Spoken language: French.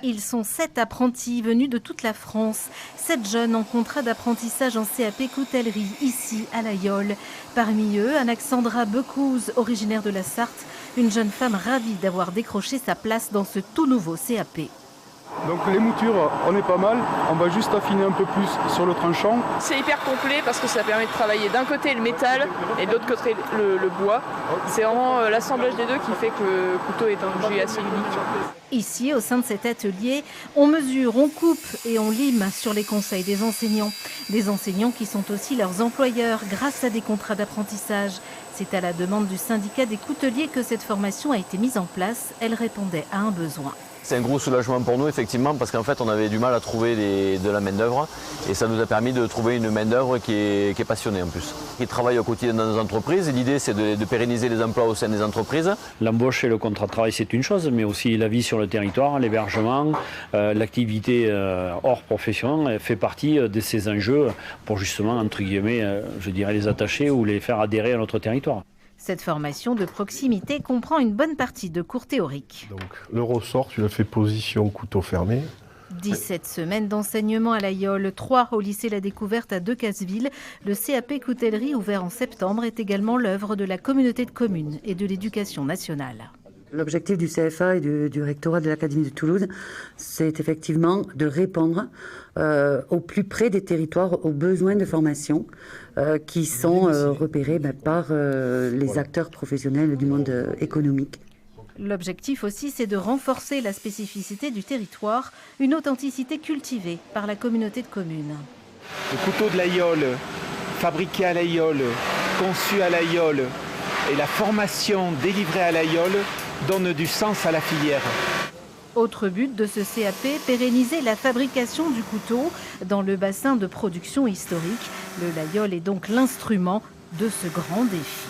Ils sont 7 apprentis venus de toute la France. 7 jeunes en contrat d'apprentissage en CAP coutellerie, ici à l'Ailleul. Parmi eux, Alexandra Becouze, originaire de la Sarthe, une jeune femme ravie d'avoir décroché sa place dans ce tout nouveau CAP. Donc les moutures, on est pas mal. On va juste affiner un peu plus sur le tranchant. C'est hyper complet parce que ça permet de travailler d'un côté le métal et de l'autre côté le bois. C'est vraiment l'assemblage des deux qui fait que le couteau est un objet assez unique. Ici, au sein de cet atelier, on mesure, on coupe et on lime sur les conseils des enseignants. Des enseignants qui sont aussi leurs employeurs grâce à des contrats d'apprentissage. C'est à la demande du syndicat des couteliers que cette formation a été mise en place. Elle répondait à un besoin. C'est un gros soulagement pour nous, effectivement, parce qu'en fait, on avait du mal à trouver de la main-d'œuvre. Et ça nous a permis de trouver une main-d'œuvre qui est passionnée en plus. Qui travaille au quotidien dans nos entreprises. L'idée, c'est de pérenniser les emplois au sein des entreprises. L'embauche et le contrat de travail, c'est une chose, mais aussi la vie sur le territoire, l'hébergement, l'activité hors profession fait partie de ces enjeux pour justement, entre guillemets, je dirais, les attacher ou les faire adhérer à notre territoire. Cette formation de proximité comprend une bonne partie de cours théoriques. Donc, le ressort, tu l'as fait position couteau fermé. 17 semaines d'enseignement à l'Ailleul, 3 au lycée La Découverte à Decazeville. Le CAP coutellerie ouvert en septembre est également l'œuvre de la communauté de communes et de l'éducation nationale. L'objectif du CFA et du rectorat de l'Académie de Toulouse, c'est effectivement de répondre au plus près des territoires aux besoins de formation qui sont repérés par les acteurs professionnels du monde économique. L'objectif aussi, c'est de renforcer la spécificité du territoire, une authenticité cultivée par la communauté de communes. Le couteau de l'Ailleul, fabriqué à l'Ailleul, conçu à l'Ailleul, et la formation délivrée à l'Ailleul donne du sens à la filière. Autre but de ce CAP, pérenniser la fabrication du couteau dans le bassin de production historique. Le Laguiole est donc l'instrument de ce grand défi.